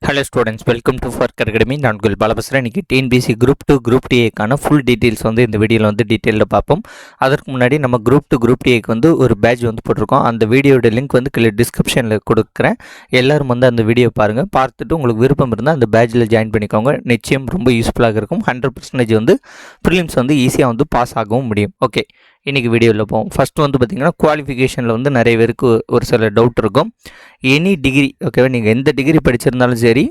Hello students, welcome to ஃபர்கர் academy. நான் உங்கள் பாலபஸ்ரன். இன்றைக்கி டிஎன்பிசி குரூப் 2 குரூப் டிஏக்கான ஃபுல் டீட்டெயில்ஸ் இந்த வீடியோவில் டீட்டெயிலில் பார்ப்போம். அதற்கு முன்னாடி நம்ம குரூப் 2 குரூப் டிஏக்கு ஒரு பேட்ச் போட்டிருக்கோம். அந்த வீடியோட லிங்க் கீழே டிஸ்கிரிப்ஷனில் கொடுக்குறேன். எல்லோரும் அந்த வீடியோ பாருங்கள். பார்த்துட்டு உங்களுக்கு விருப்பம் இருந்தால் அந்த பேட்சில் ஜாயின் பண்ணிக்கோங்க. நிச்சயம் ரொம்ப யூஸ்ஃபுல்லாக இருக்கும். 100% ப்ரிலிம்ஸ் ஈஸியாக பாஸ் ஆகவும் முடியும். ஓகே, இன்றைக்கி வீடியோவில் போவோம். ஃபஸ்ட்டு பார்த்திங்கன்னா குவாலிஃபிகேஷனில் நிறைய பேருக்கு ஒரு சில டவுட் இருக்கும். எனி டிகிரி, ஓகேவா, நீங்கள் எந்த டிகிரி படிச்சிருந்தாலும் சரி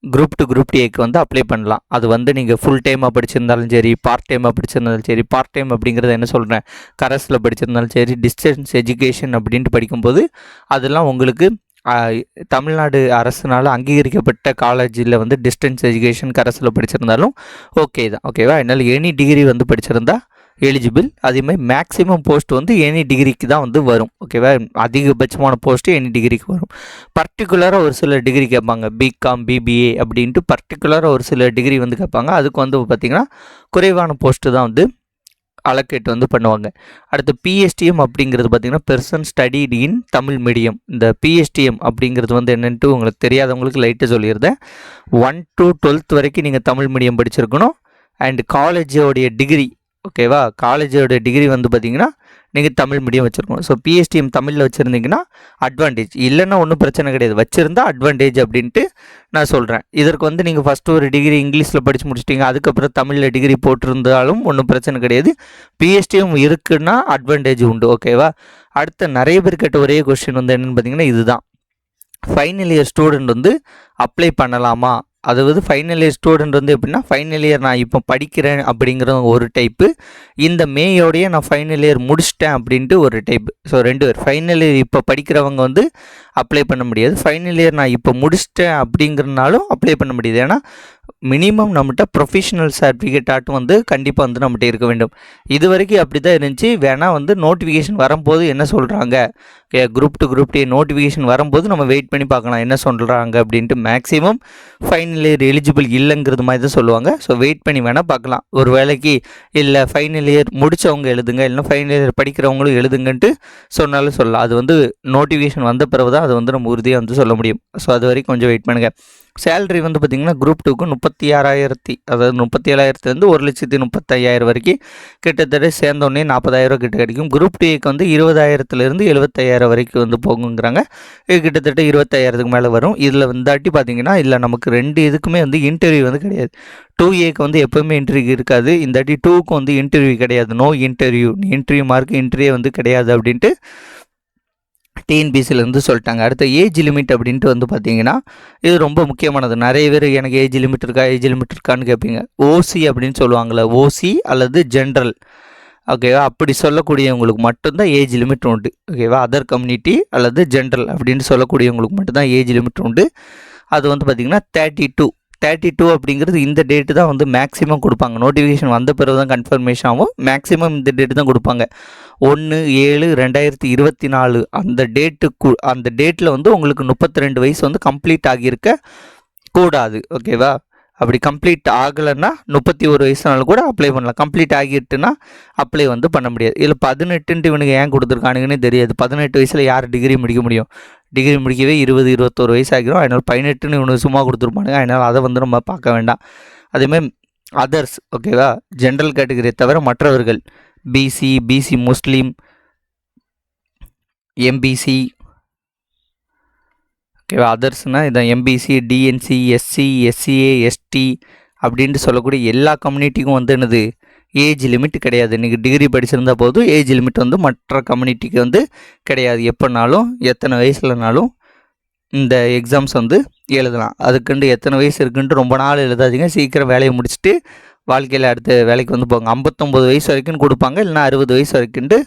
குரூப் 2 குரூப் டிஏக்கு அப்ளை பண்ணலாம். அது நீங்கள் ஃபுல் டைமாக படிச்சிருந்தாலும் சரி, பார்ட் டைமாக படிச்சிருந்தாலும் சரி. பார்ட் டைம் அப்படிங்கிறத என்ன சொல்கிறேன், கரஸில் படிச்சிருந்தாலும் சரி, டிஸ்டன்ஸ் எஜுகேஷன் அப்படின்ட்டு படிக்கும்போது அதெல்லாம் உங்களுக்கு தமிழ்நாடு அரசுனால் அங்கீகரிக்கப்பட்ட காலேஜில் டிஸ்டன்ஸ் எஜுகேஷன் கரஸில் படிச்சிருந்தாலும் ஓகே தான், ஓகேவா. அதனால் எனி டிகிரி படிச்சிருந்தா எலிஜிபிள். அதேமாதிரி மேக்ஸிமம் போஸ்ட் எனி டிகிரிக்கு தான் வரும், ஓகேவா. அதிகபட்சமான போஸ்ட்டு எனி டிகிரிக்கு வரும். பர்டிகுலராக ஒரு சில டிகிரி கேட்பாங்க, பிகாம் பிபிஏ அப்படின்ட்டு பர்டிகுலராக ஒரு சில டிகிரி கேட்பாங்க. அதுக்கு பார்த்திங்கன்னா குறைவான போஸ்ட்டு தான் அலோகேட் பண்ணுவாங்க. அடுத்து பிஎஸ்டிஎம் அப்படிங்கிறது பார்த்திங்கன்னா person studied in Tamil medium. இந்த பிஎஸ்டிஎம் அப்படிங்கிறது என்னென்ட்டு உங்களுக்கு தெரியாதவங்களுக்கு லைட்டாக சொல்லியிருந்தேன். 1 to 12th வரைக்கும் நீங்கள் தமிழ் மீடியம் படிச்சிருக்கணும். அண்ட் காலேஜோடைய டிகிரி, ஓகேவா, காலேஜோட டிகிரி பார்த்திங்கன்னா நீங்கள் தமிழ் மீடியம் வச்சுருக்கணும். ஸோ பிஎஸ்டிஎம் தமிழில் வச்சுருந்தீங்கன்னா அட்வான்டேஜ், இல்லைன்னா ஒன்றும் பிரச்சனை கிடையாது. வச்சுருந்தா அட்வான்டேஜ் அப்படின்ட்டு நான் சொல்கிறேன். இதற்கு நீங்கள் ஃபஸ்ட்டு ஒரு டிகிரி இங்கிலீஷில் படித்து முடிச்சிட்டிங்க, அதுக்கப்புறம் தமிழில் டிகிரி போட்டிருந்தாலும் ஒன்றும் பிரச்சனை கிடையாது. பிஎஸ்டிஎம் இருக்குன்னா அட்வான்டேஜ் உண்டு, ஓகேவா. அடுத்த நிறைய பேர் கேட்ட ஒரே கொஸ்டின் என்னென்னு பார்த்தீங்கன்னா இதுதான், ஃபைனல் இயர் ஸ்டூடெண்ட் அப்ளை பண்ணலாமா? அதாவது ஃபைனல் இயர் ஸ்டூடெண்ட் எப்படின்னா ஃபைனல் இயர் நான் இப்போ படிக்கிறேன் அப்படிங்கிற ஒரு டைப்பு, இந்த மேயோடைய நான் ஃபைனல் இயர் முடிச்சிட்டேன் அப்படின்ட்டு ஒரு டைப்பு. ஸோ 2 பேர். ஃபைனல் இயர் இப்போ படிக்கிறவங்க அப்ளை பண்ண முடியாது. ஃபைனல் இயர் நான் இப்போ முடிச்சிட்டேன் அப்படிங்கிறனாலும் அப்ளை பண்ண முடியாது. ஏன்னா மினிமம் நம்மகிட்ட ப்ரொஃபஷனல் சர்டிஃபிகேட் ஆட்டும் கண்டிப்பாக நம்மகிட்ட இருக்க வேண்டும். இது வரைக்கும் அப்படி தான் இருந்துச்சு. வேணால் நோட்டிஃபிகேஷன் வரும்போது என்ன சொல்கிறாங்க, குரூப் 2 குரூப் டி நோட்டிஃபிகேஷன் வரும்போது நம்ம வெயிட் பண்ணி பார்க்கலாம் என்ன சொல்கிறாங்க அப்படின்ட்டு. மேக்ஸிமம் ஃபைனல் இயர் எலிஜிபிள் இல்லைங்கிறது மாதிரி தான் சொல்லுவாங்க. ஸோ வெயிட் பண்ணி வேணால் பார்க்கலாம். ஒரு வேலைக்கு இல்லை ஃபைனல் இயர் முடித்தவங்க எழுதுங்க, இல்லைன்னா ஃபைனல் இயர் படிக்கிறவங்களும் எழுதுங்கன்ட்டு சொன்னாலும் சொல்லலாம். அது நோட்டிஃபிகேஷன் வந்த பிறகு தான் அது நம்ம உறுதியாக சொல்ல முடியும். ஸோ அது வரைக்கும் கொஞ்சம் வெயிட் பண்ணுங்கள். சேலரி பார்த்திங்கன்னா குரூப் 2க்கு 36,000, அதாவது 37,000 1,35,000 வரைக்கும் கிட்டத்தட்ட சேர்ந்தோடனே 40,000 கிட்ட கிடைக்கும். குரூப் 2க்கு 20,000 75,000 வரைக்கும் போகுங்கிறாங்க. இது கிட்டத்தட்ட 25,000 மேலே வரும். இதில் வந்தாட்டி பார்த்திங்கன்னா இல்லை நமக்கு 2 இதுக்குமே இன்டர்வியூ கிடையாது. 2ஏக்கு எப்போவுமே இன்டர்வியூ இருக்காது. இந்தாட்டி 2க்கு இன்டர்வியூ கிடையாது. No interview, interview mark interview கிடையாது அப்படின்ட்டு டிஎன்பிசிலேருந்து சொல்லிட்டாங்க. அடுத்த ஏஜ் லிமிட் அப்படின்ட்டு பார்த்தீங்கன்னா இது ரொம்ப முக்கியமானது. நிறைய பேர் எனக்கு ஏஜ் லிமிட் இருக்கான்னு கேட்பீங்க. ஓசி அப்படின்னு சொல்லுவாங்களே, ஓசி அல்லது ஜென்ரல், ஓகேவா, அப்படி சொல்லக்கூடியவங்களுக்கு மட்டும்தான் ஏஜ் லிமிட் உண்டு, ஓகேவா. அதர் கம்யூனிட்டி அல்லது ஜென்ரல் அப்படின்னு சொல்லக்கூடியவங்களுக்கு மட்டும்தான் ஏஜ் லிமிட் உண்டு. அது பார்த்திங்கன்னா 32 அப்படிங்கிறது இந்த டேட்டு தான் மேக்ஸிமம் கொடுப்பாங்க. நோட்டிஃபிகேஷன் வந்த பிறகு தான் கன்ஃபர்மேஷன் ஆகும். மேக்ஸிமம் இந்த டேட்டு தான் கொடுப்பாங்க. 1/7/2024 அந்த டேட்டுக்கு, அந்த டேட்டில் உங்களுக்கு 32 வயசு கம்ப்ளீட் ஆகியிருக்க கூடாது, ஓகேவா. அப்படி கம்ப்ளீட் ஆகலைன்னா 31 வயசுனாலும் கூட அப்ளை பண்ணலாம். கம்ப்ளீட் ஆகிட்டுன்னா அப்ளை பண்ண முடியாது. இதில் 18 இவனுக்கு ஏன் கொடுத்துருக்கானுங்கன்னே தெரியாது. 18 வயசில் யார் டிகிரி முடிக்க முடியும்? டிகிரி முடிக்கவே 20-21 வயசு ஆகிரும். அதனால் 18ன்னு இவனுக்கு சும்மா கொடுத்துருப்பானுங்க. அதனால் அதை நம்ம பார்க்க வேண்டாம். அதேமாதிரி அதர்ஸ், ஓகேவா, ஜென்ரல் கேட்டகரியை தவிர மற்றவர்கள் பிசி முஸ்லீம், எம்பிசி, ஓகேவா. அதர்ஸ்னால் இதான் MBC, DNC, SC, SCA, ST அப்படின்ட்டு சொல்லக்கூடிய எல்லா கம்யூனிட்டிக்கும் என்னது ஏஜ் லிமிட் கிடையாது. நீங்கள் டிகிரி படிச்சிருந்தா போதும். ஏஜ் லிமிட் மற்ற கம்யூனிட்டிக்கு கிடையாது. எப்போனாலும் எத்தனை வயசுலனாலும் இந்த எக்ஸாம்ஸ் எழுதலாம். அதுக்குண்டு எத்தனை வயசு இருக்குன்ட்டு ரொம்ப நாள் எழுதாதீங்க. சீக்கிரம் வேலையை முடிச்சுட்டு வாழ்க்கையில் அடுத்த வேலைக்கு போங்க. 59 வயசு வரைக்கும் கொடுப்பாங்க, இல்லைனா 60 வயசு வரைக்கும்ட்டு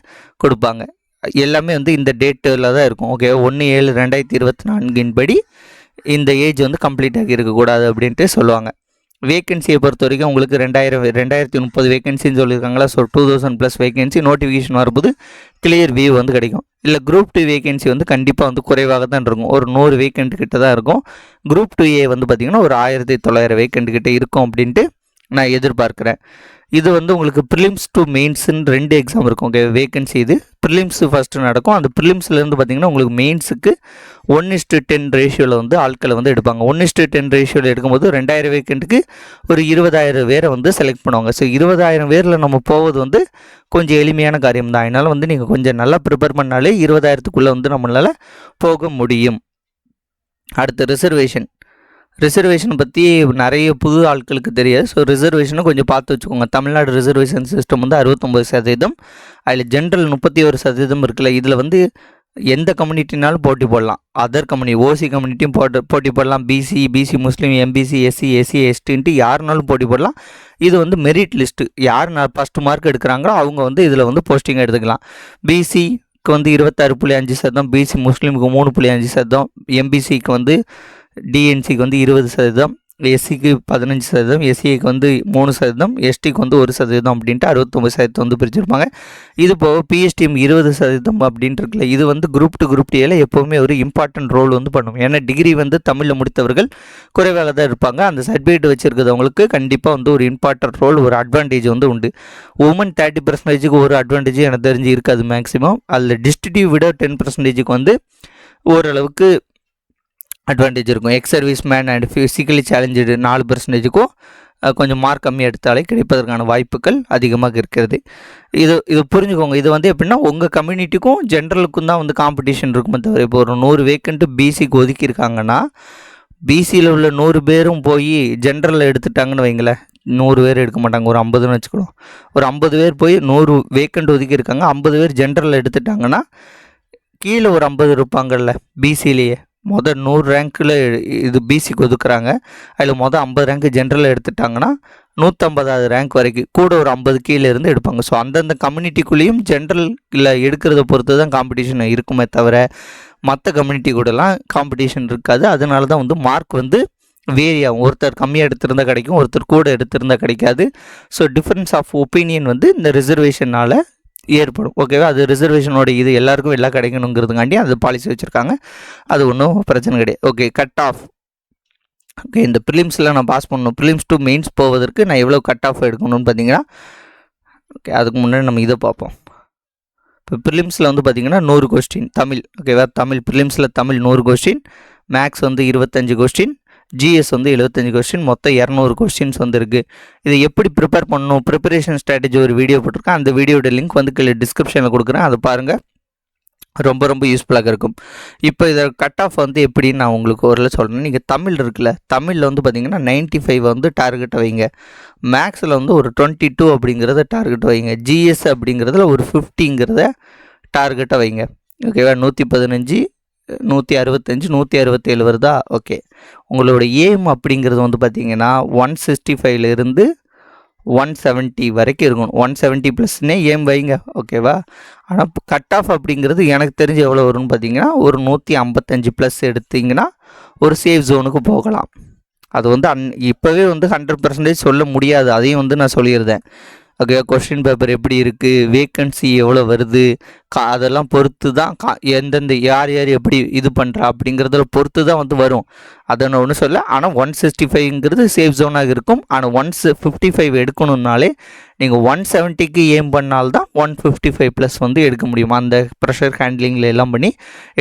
கொடுப்பாங்க. எல்லாமே இந்த டேட்டில் தான் இருக்கும், ஓகே. 1/7/2024 படி இந்த ஏஜ் கம்ப்ளீட் ஆகி இருக்கக்கூடாது அப்படின்ட்டு சொல்லுவாங்க. வேக்கன்சியை பொறுத்த வரைக்கும் உங்களுக்கு 2030 வேக்கன்சின்னு சொல்லியிருக்காங்களா. ஸோ 2000+ வேக்கன்சி நோட்டிஃபிகேஷன் வரும்போது கிளியர் வியூ கிடைக்கும். இல்லை குரூப் 2 வேக்கன்சி கண்டிப்பாக குறைவாக தான் இருக்கும். ஒரு 100 வேக்கன்ட் கிட்ட தான் இருக்கும். குரூப் 2A பார்த்திங்கன்னா ஒரு 1900 வேக்கன்ட் கிட்ட இருக்கும் அப்படின்ட்டு நான் எதிர்பார்க்குறேன். இது வந்து உங்களுக்கு ப்ரிலிம்ஸ் டு மெயின்ஸுன்னு 2 எக்ஸாம் இருக்கும். ஓகே, வேகன்சி இது ப்ரிலிம்ஸ் ஃபஸ்ட்டு நடக்கும். அந்த ப்ரிலிம்ஸ்லேருந்து பார்த்திங்கன்னா உங்களுக்கு மெயின்ஸுக்கு 1:10 ரேஷியோவில் வந்து ஆட்களை வந்து எடுப்பாங்க. 1:10 ரேஷியோவில் எடுக்கும்போது 2000 வேக்கண்ட்டுக்கு ஒரு 20,000 பேரை வந்து செலக்ட் பண்ணுவாங்க. ஸோ 20,000 பேரில் நம்ம போவது வந்து கொஞ்சம் எளிமையான காரியம் தான். அதனால் வந்து நீங்கள் கொஞ்சம் நல்லா ப்ரிப்பேர் பண்ணாலே 20,000க்குள்ளே வந்து நம்மளால் போக முடியும். அடுத்து ரிசர்வேஷன் பற்றி நிறைய புது ஆட்களுக்கு தெரியாது. ஸோ ரிசர்வேஷனை கொஞ்சம் பார்த்து வச்சுக்கோங்க. தமிழ்நாடு ரிசர்வேஷன் சிஸ்டம் வந்து 69%, அதில் ஜென்ரல் 31% இருக்குல்ல. இதில் வந்து எந்த கம்யூனிட்டினாலும் போட்டி போடலாம். அதர் கம்யூனிட்டி, ஓசி கம்யூனிட்டியும் போட்டி போடலாம். பிசி முஸ்லீம், எம்பிசி, எஸ்சி எஸ்டின்ட்டு யாருனாலும் போட்டி போடலாம். இது வந்து மெரிட் லிஸ்ட்டு. யார் ஃபஸ்ட்டு மார்க் எடுக்கிறாங்களோ அவங்க வந்து இதில் வந்து போஸ்டிங் எடுத்துக்கலாம். பிசிக்கு வந்து 26.5%, பிசி முஸ்லீமுக்கு 3.5%, எம்பிசிக்கு வந்து டிஎன்சிக்கு வந்து 20%, எஸ்சிக்கு 15%, எஸ்சிக்கு வந்து 3%, எஸ்டிக்கு வந்து 1% அப்படின்ட்டு 69% வந்து பிரிச்சிருப்பாங்க. இது போக பிஎஸ்டிஎம் 20% அப்படின்ட்டு இருக்குல்ல. இது வந்து குரூப் 2 குரூப் டிஏல எப்போவுமே ஒரு இம்பார்ட்டன்ட் ரோல் வந்து பண்ணும். ஏன்னா டிகிரி வந்து தமிழில் முடித்தவர்கள் குறைவாக தான் இருப்பாங்க. அந்த சர்டிஃபிகேட் வச்சுருக்கிறவங்களுக்கு கண்டிப்பாக வந்து ஒரு இம்பார்ட்டன்ட் ரோல், ஒரு அட்வான்டேஜ் வந்து உண்டு. உமன் 30%க்கு ஒரு அட்வான்டேஜ் எனக்கு தெரிஞ்சு இருக்காது மேக்ஸிமம். அதில் டிஸ்ட்ரிக்டிவ் விட 10%க்கு வந்து ஓரளவுக்கு அட்வான்டேஜ் இருக்கும். Ex service man and physically challenge 4%க்கும் கொஞ்சம் மார்க் கம்மியாக எடுத்தாலே கிடைப்பதற்கான வாய்ப்புகள் அதிகமாக இருக்கிறது. இது புரிஞ்சுக்கோங்க. இது வந்து எப்படின்னா உங்கள் கம்யூனிட்டிக்கும் ஜென்ரலுக்கும் தான் வந்து காம்படிஷன் இருக்குமே தவிர, இப்போ ஒரு 100 வேக்கண்ட்டு பிசிக்கு ஒதுக்கியிருக்காங்கன்னா பிசியில் உள்ள 100 பேரும் போய் ஜென்ரலில் எடுத்துட்டாங்கன்னு வைங்களேன், 100 பேர் எடுக்க மாட்டாங்க, ஒரு 50ன்னு வச்சுக்கணும். ஒரு 50 பேர் போய் 100 வேக்கண்ட் ஒதுக்கியிருக்காங்க, 50 பேர் ஜென்ரலில் எடுத்துட்டாங்கன்னா கீழே ஒரு 50 இருப்பாங்கள்ல பிசிலேயே. மொதல் 100 ரேங்க்கில் இது பிசிக்கு ஒதுக்குறாங்க, அதில் மொதல் 50 ரேங்க் ஜென்ரலில் எடுத்துட்டாங்கன்னா 150வது ரேங்க் வரைக்கும் கூட ஒரு 50 கீழே இருந்து எடுப்பாங்க. ஸோ அந்தந்த கம்யூனிட்டிக்குள்ளேயும் ஜென்ரலில் எடுக்கிறத பொறுத்து தான் காம்படிஷன் இருக்குமே தவிர மற்ற கம்யூனிட்டி கூடலாம் காம்படிஷன் இருக்காது. அதனால தான் வந்து மார்க் வந்து வேரி ஆகும். ஒருத்தர் கம்மியாக எடுத்திருந்தால் கிடைக்கும், ஒருத்தர் கூட எடுத்திருந்தால் கிடைக்காது. ஸோ டிஃப்ரென்ஸ் ஆஃப் ஒப்பீனியன் வந்து இந்த ரிசர்வேஷனால் ஏற்படும். ஓகேவா? அது ரிசர்வேஷனோட இது எல்லாருக்கும் எல்லாம் கிடைக்கணுங்கிறதுக்காண்டி அது பாலிசி வச்சுருக்காங்க. அது ஒன்றும் பிரச்சனை கிடையாது. Okay, cut off. ஓகே, இந்த ப்ரிலிம்ஸில் நான் பாஸ் பண்ணணும். ப்ரிலிம்ஸ் டு மெயின்ஸ் போவதற்கு நான் எவ்வளோ கட் ஆஃப் எடுக்கணும்னு பார்த்தீங்கன்னா, ஓகே அதுக்கு முன்னாடி நம்ம இதை பார்ப்போம். இப்போ ப்ரிலிம்ஸில் வந்து பார்த்திங்கன்னா 100 கொஸ்டின் தமிழ். ஓகேவா? ப்ரிலிம்ஸில் தமிழ் 100 கொஸ்டின், மேக்ஸ் வந்து 25 கொஸ்டின், ஜிஎஸ் வந்து 75 கொஸ்டின், மொத்தம் 200 கொஸ்டின்ஸ் வந்து இருக்குது. இதை எப்படி ப்ரிப்பேர் பண்ணணும், ப்ரிப்பரேஷன் ஸ்ட்ராட்டஜி ஒரு வீடியோ போட்டிருக்கேன். அந்த வீடியோட லிங்க் வந்து கீழே டிஸ்கிரிப்ஷனில் கொடுக்குறேன், அதை பாருங்கள். ரொம்ப யூஸ்ஃபுல்லாக இருக்கும். இப்போ இதை கட் ஆஃப் வந்து எப்படின்னு நான் உங்களுக்கு ஒரு சொல்கிறேன். நீங்கள் தமிழ் இருக்குல்ல, தமிழில் வந்து பார்த்திங்கன்னா 95 வந்து டார்கெட்டை வைங்க. மேக்ஸில் வந்து ஒரு 22 அப்படிங்கிறத டார்கெட் வைங்க. ஜிஎஸ் அப்படிங்கிறதுல ஒரு 50ங்கிறத டார்கெட்டை வைங்க. ஓகேவா? 115, 165, 167 வருதா? ஓகே, உங்களோட ஏம் அப்படிங்கிறது வந்து பார்த்திங்கன்னா 165லேருந்து 170 வரைக்கும் இருக்கணும். 170 ப்ளஸ்னே ஏம் வைங்க. ஓகேவா? ஆனால் கட் ஆஃப் அப்படிங்கிறது எனக்கு தெரிஞ்சு எவ்வளோ வரும்னு பார்த்தீங்கன்னா ஒரு 155 ப்ளஸ் எடுத்திங்கன்னா ஒரு சேஃப் ஜோனுக்கு போகலாம். அது வந்து இப்போவே வந்து 100% சொல்ல முடியாது, அதையும் வந்து நான் சொல்லியிருந்தேன். ஓகே, கொஸ்டின் பேப்பர் எப்படி இருக்குது, வேக்கன்சி எவ்வளோ வருது, அதெல்லாம் பொறுத்து தான் எந்தெந்த யார் எப்படி இது பண்ணுறா அப்படிங்கிறத பொறுத்து தான் வந்து வரும். அதை நான் ஒன்றும் சொல்ல. ஆனால் 165ங்கிறது சேஃப் ஜோனாக இருக்கும். ஆனால் 155 எடுக்கணுன்னாலே நீங்கள் 170க்கு ஏம் பண்ணால்தான் 155 ப்ளஸ் வந்து எடுக்க முடியும். அந்த ப்ரெஷர் ஹேண்ட்லிங்கில் எல்லாம் பண்ணி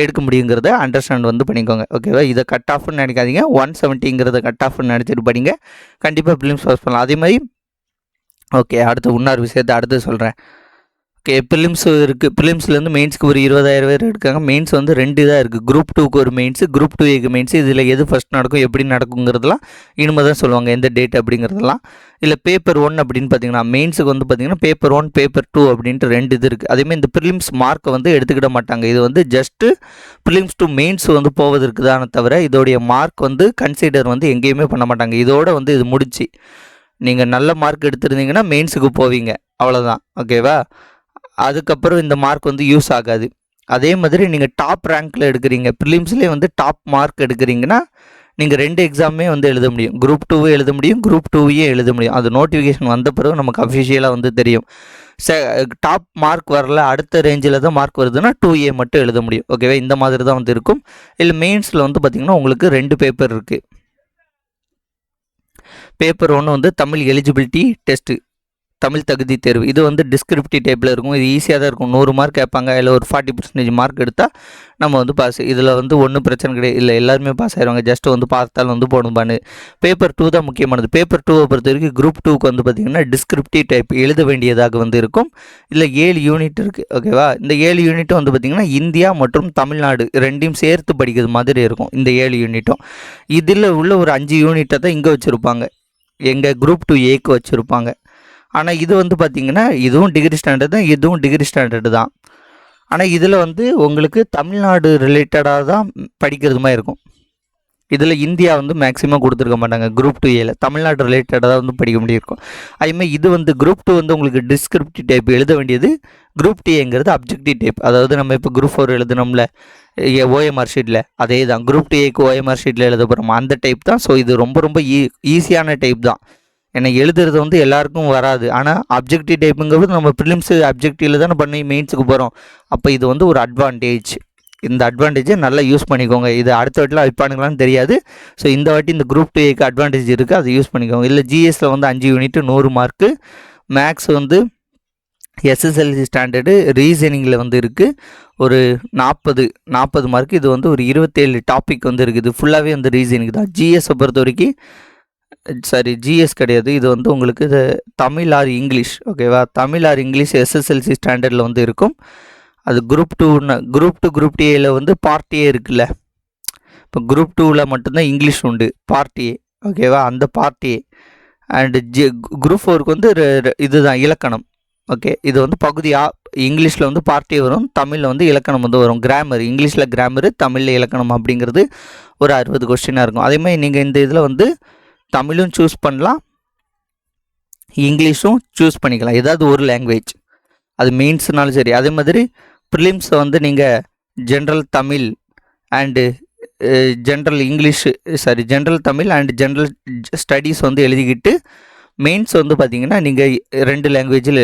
எடுக்க முடியுங்கிறத அண்டர்ஸ்டாண்ட் வந்து பண்ணிக்கோங்க. ஓகேவா? இதை கட் ஆஃப்னு நினைக்காதீங்க, 170ங்கிறத கட் ஆஃப்னு நினச்சிட்டு படிங்க, கண்டிப்பாக ப்ரிலிம்ஸ் பாஸ் பண்ணலாம். அதே மாதிரி ஓகே, அடுத்து இன்னொரு விஷயத்தை அடுத்து சொல்கிறேன். ஓகே, ப்ரிலிம்ஸ் இருக்குது. ப்ரிலிம்ஸ்லேருந்து மெயின்ஸ்க்கு ஒரு 20,000 பேர் இருக்காங்க. மெயின்ஸ் வந்து 2 தான் இருக்குது. குரூப் 2க்கு ஒரு மெயின்ஸு, குரூப் 2ஏக்கு மெயின்ஸு. இதில் எது ஃபஸ்ட் நடக்கும், எப்படி நடக்குங்கிறதுலாம் இனிமேல் தான் சொல்லுவாங்க, எந்த டேட் அப்படிங்கிறதெல்லாம். இல்லை பேப்பர் 1 அப்படின்னு பார்த்தீங்கன்னா மெயின்ஸுக்கு வந்து பார்த்திங்கன்னா பேப்பர் 1 பேப்பர் 2 அப்படின்ட்டு 2 இது இருக்குது. அதேமாதிரி இந்த ப்ரிலிம்ஸ் மார்க்கை வந்து எடுத்துக்கிட மாட்டாங்க. இது வந்து ஜஸ்ட்டு ப்ரிலிம்ஸ் டு மெயின்ஸ் வந்து போவதற்கு தானே தவிர இதோடைய மார்க் வந்து கன்சிடர் வந்து எங்கேயுமே பண்ண மாட்டாங்க. இதோட வந்து இது முடிச்சு நீங்கள் நல்ல மார்க் எடுத்திருந்தீங்கன்னா மெயின்ஸுக்கு போவீங்க, அவ்வளோதான். ஓகேவா? அதுக்கப்புறம் இந்த மார்க் வந்து யூஸ் ஆகாது. அதே மாதிரி நீங்கள் டாப் ரேங்க்கில் எடுக்கிறீங்க, ப்ரிலிம்ஸ்லேயே வந்து டாப் மார்க் எடுக்கிறீங்கன்னா நீங்கள் 2 எக்ஸாமே வந்து எழுத முடியும். குரூப் 2 எழுத முடியும், குரூப் 2 எழுத முடியும். அது நோட்டிஃபிகேஷன் வந்த பிறகு நமக்கு அஃபிஷியலாக வந்து தெரியும். டாப் மார்க் வரல, அடுத்த ரேஞ்சில் தான் மார்க் வருதுன்னா 2A மட்டும் எழுத முடியும். ஓகேவா? இந்த மாதிரி தான் வந்து இருக்கும். இல்லை மெயின்ஸில் வந்து பார்த்திங்கன்னா உங்களுக்கு 2 பேப்பர் இருக்குது. பேப்பர் 1 வந்து தமிழ் எலிஜிபிலிட்டி டெஸ்ட்டு, தமிழ் தகுதி தேர்வு. இது வந்து டிஸ்கிரிப்டிவ் டைப்பில் இருக்கும். இது ஈஸியாக தான் இருக்கும். 100 மார்க் கேட்பாங்க. அதில் ஒரு 40% மார்க் எடுத்தால் நம்ம வந்து பாஸ். இதில் வந்து ஒன்றும் பிரச்சனை கிடையாது. இல்லை எல்லாருமே பாஸ் ஆயிடுவாங்க. ஜஸ்ட் வந்து பார்த்தாலும் வந்து போடும்பான்னு. பேப்பர் 2 தான் முக்கியமானது. பேப்பர் 2 பொறுத்த வரைக்கும் குரூப் 2க்கு வந்து பார்த்திங்கன்னா டிஸ்கிரிப்டிவ் டைப் எழுத வேண்டியதாக வந்து இருக்கும். இதில் 7 யூனிட் இருக்குது. ஓகேவா? இந்த 7 யூனிட்டும் வந்து பார்த்திங்கன்னா இந்தியா மற்றும் தமிழ்நாடு ரெண்டையும் சேர்த்து படிக்கிறது மாதிரி இருக்கும். இந்த 7 யூனிட்டும் இதில் உள்ள ஒரு 5 யூனிட்டை தான் இங்கே வச்சுருப்பாங்க. எங்கள் குரூப் 2A வச்சுருப்பாங்க. ஆனால் இது வந்து பார்த்திங்கன்னா இதுவும் டிகிரி ஸ்டாண்டர்டு தான், இதுவும் டிகிரி ஸ்டாண்டர்டு தான். ஆனால் இதில் வந்து உங்களுக்கு தமிழ்நாடு ரிலேட்டடாக தான் படிக்கிறது மாதிரி இருக்கும். இதில் இந்தியா வந்து மேக்ஸிமம் கொடுத்துருக்க மாட்டாங்க. குரூப் 2A தமிழ்நாடு ரிலேட்டடாக வந்து படிக்க முடியிருக்கும். அதேமாதிரி இது வந்து குரூப் 2 வந்து உங்களுக்கு டிஸ்கிரிப்டிவ் டைப் எழுத வேண்டியது. குரூப் டிஏங்கிறது அப்ஜெக்டிவ் டைப். அதாவது நம்ம இப்போ குரூப் 4 எழுதுனோம்ல ஓஎம்ஆர் ஷீட்டில், அதே தான் குரூப் 2Aக்கு ஓஎம்ஆர் ஷீட்டில் எழுத போகிறோம், அந்த டைப் தான். ஸோ இது ரொம்ப ரொம்ப ஈஸியான டைப் தான். ஏன்னா எழுதுறது வந்து எல்லாருக்கும் வராது. ஆனால் அப்ஜெக்டிவ் டைப்புங்கிறது நம்ம ப்ரிலிம்ஸு அப்ஜெக்டிவில் தானே பண்ணி மெயின்ஸுக்கு போகிறோம். அப்போ இது வந்து ஒரு அட்வான்டேஜ். இந்த அட்வான்டேஜை நல்லா யூஸ் பண்ணிக்கோங்க. இது அடுத்த வாட்டிலாம் வைப்பானுங்களான்னு தெரியாது. ஸோ இந்த வாட்டி இந்த குரூப் 2Aக்கு அட்வான்டேஜ் இருக்குது, அதை யூஸ் பண்ணிக்கோங்க. இல்லை ஜிஎஸில் வந்து 5 யூனிட் 100 மார்க்கு, மேக்ஸ் வந்து எஸ்எஸ்எல்சி ஸ்டாண்டர்டு, ரீசனிங்கில் வந்து இருக்குது ஒரு 40 மார்க்கு. இது வந்து ஒரு 27 டாபிக் வந்து இருக்குது. இது ஃபுல்லாகவே வந்து ரீசனிங் தான். ஜிஎஸை பொறுத்த வரைக்கும் ஜிஎஸ் கிடையாது. இது வந்து உங்களுக்கு இது தமிழ் ஆர் இங்கிலீஷ். ஓகேவா? தமிழ் ஆர் இங்கிலீஷ் எஸ்எஸ்எல்சி ஸ்டாண்டர்டில் வந்து இருக்கும். அது குரூப் 2 குரூப் டிஏயில் வந்து பார்ட் ஏ இருக்குல்ல. இப்போ குரூப் 2ல் மட்டும்தான் இங்கிலீஷ் உண்டு, பார்ட் ஏ. ஓகேவா? அந்த பார்ட் ஏ. அண்டு குரூப் 4க்கு வந்து இதுதான் இலக்கணம். ஓகே, இது வந்து பகுதி ஆ. இங்கிலீஷில் வந்து பார்ட் ஏ வரும், தமிழில் வந்து இலக்கணம் வந்து வரும். கிராமர், இங்கிலீஷில் கிராமரு, தமிழில் இலக்கணம் அப்படிங்கிறது ஒரு 60 கொஸ்டினாக இருக்கும். அதேமாதிரி நீங்கள் இந்த இதில் வந்து தமிழும் சூஸ் பண்ணலாம், இங்கிலீஷும் சூஸ் பண்ணிக்கலாம். ஏதாவது ஒரு லாங்குவேஜ், அது மெயின்ஸ்னாலும் சரி. அதே மாதிரி ப்ரிலிம்ஸை வந்து நீங்கள் general Tamil and general English general Tamil and general studies வந்து எழுதிக்கிட்டு மெயின்ஸ் வந்து பார்த்திங்கன்னா நீங்கள் 2 லாங்குவேஜில்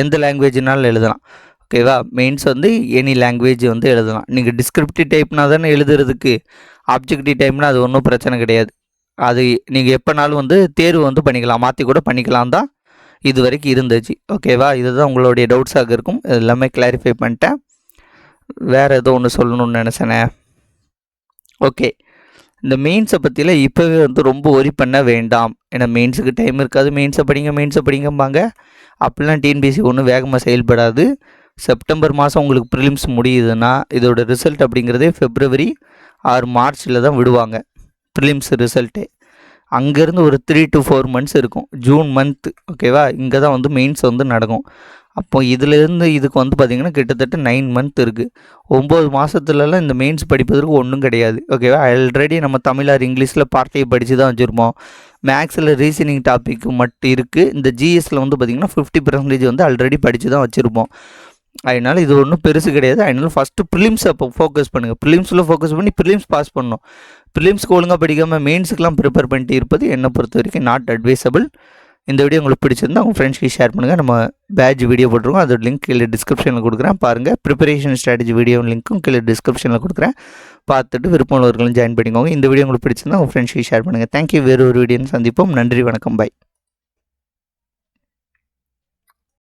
எந்த லாங்குவேஜ்னாலும் எழுதலாம். ஓகேவா? மெயின்ஸ் வந்து எனி லாங்குவேஜ் வந்து எழுதலாம். நீங்கள் டிஸ்கிரிப்டிவ் டைப்னா தானே எழுதுறதுக்கு, ஆப்ஜெக்டிவ் டைப்னா அது ஒன்றும் பிரச்சனை கிடையாது. அது நீங்கள் எப்போனாலும் வந்து தேர்வு வந்து பண்ணிக்கலாம், மாற்றி கூட பண்ணிக்கலாம் தான் இது வரைக்கும் இருந்துச்சு. ஓகேவா? இதுதான் உங்களுடைய டவுட்ஸாக இருக்கும். எல்லாமே கிளாரிஃபை பண்ணிட்டேன். வேறு ஏதோ ஒன்று சொல்லணும்னு நினச்சேனே. ஓகே, இந்த மெயின்ஸை பற்றியில் இப்போவே வந்து ரொம்ப ஒரி பண்ண வேண்டாம். ஏன்னா மெயின்ஸுக்கு டைம் இருக்காது. மெயின்ஸை படிங்கம்பாங்க. அப்படிலாம் டிஎன்பிஎஸ்சி ஒன்றும் வேகமாக செயல்படாது. செப்டம்பர் மாதம் உங்களுக்கு ப்ரிலிம்ஸ் முடியுதுன்னா இதோட ரிசல்ட் அப்படிங்கிறதே ஃபெப்ரவரி ஆர் மார்ச்சில் தான் விடுவாங்க. ப்ரிலிம்ஸ் ரிசல்ட்டே அங்கேருந்து ஒரு 3 to 4 months இருக்கும். June month. ஓகேவா? இங்கே தான் வந்து மெயின்ஸ் வந்து நடக்கும். அப்போ இதிலேருந்து இதுக்கு வந்து பார்த்திங்கன்னா கிட்டத்தட்ட 9 month இருக்குது. 9 மாதத்துலலாம் இந்த மெயின்ஸ் படிப்பதற்கு ஒன்றும் கிடையாது. ஓகேவா? ஆல்ரெடி நம்ம தமிழ் ஆர் இங்கிலீஷில் பார்ட் ஏ படித்து தான் வச்சுருப்போம். மேக்ஸில் ரீசனிங் டாபிக் மட்டும் இருக்குது. இந்த ஜிஎஸில் வந்து பார்த்திங்கன்னா 50% வந்து ஆல்ரெடி படித்து தான் வச்சுருப்போம். அதனால் இது ஒன்றும் பெருசு கிடையாது. அதனால் ஃபஸ்ட்டு ப்ரிலிம்ஸை அப்போ ஃபோக்கஸ் பண்ணுங்கள். ப்ரிலிம்ஸில் ஃபோக்கஸ் பண்ணி ப்ரிலிம்ஸ் பாஸ் பண்ணணும். ப்ரிலிம்ஸ்க்கு ஒழுங்காக படிக்காமல் மெயின்ஸுக்கெலாம் ப்ரிப்பேர் பண்ணிட்டு இருப்பது என்னை பொறுத்த வரைக்கும் நாட் அட்வைசபிள். இந்த வீடியோ உங்களுக்கு பிடிச்சிருந்தால் உங்கள் ஃப்ரெண்ட்ஸ்க்கு ஷேர் பண்ணுங்கள். நம்ம பேட்ச் வீடியோ போட்டிருக்கோம், அதோட லிங்க் கீழே டிஸ்கிரிப்ஷனில் கொடுக்குறேன், பாருங்கள். ப்ரிப்பரேஷன் ஸ்ட்ராட்டஜி வீடியோ லிங்க்கும் கீழே டிஸ்கிரிப்ஷனில் கொடுக்குறேன், பார்த்துட்டு விருப்பம் உள்ளவர்களும் ஜாயின் பண்ணிக்கோங்க. இந்த வீடியோ உங்களுக்கு பிடிச்சிருந்தால் உங்கள் ஃப்ரெண்ட்ஸ்க்கு ஷேர் பண்ணுங்கள். தேங்க்யூ. வேறு ஒரு வீடியோன்னு சந்திப்போம். நன்றி, வணக்கம், பாய்.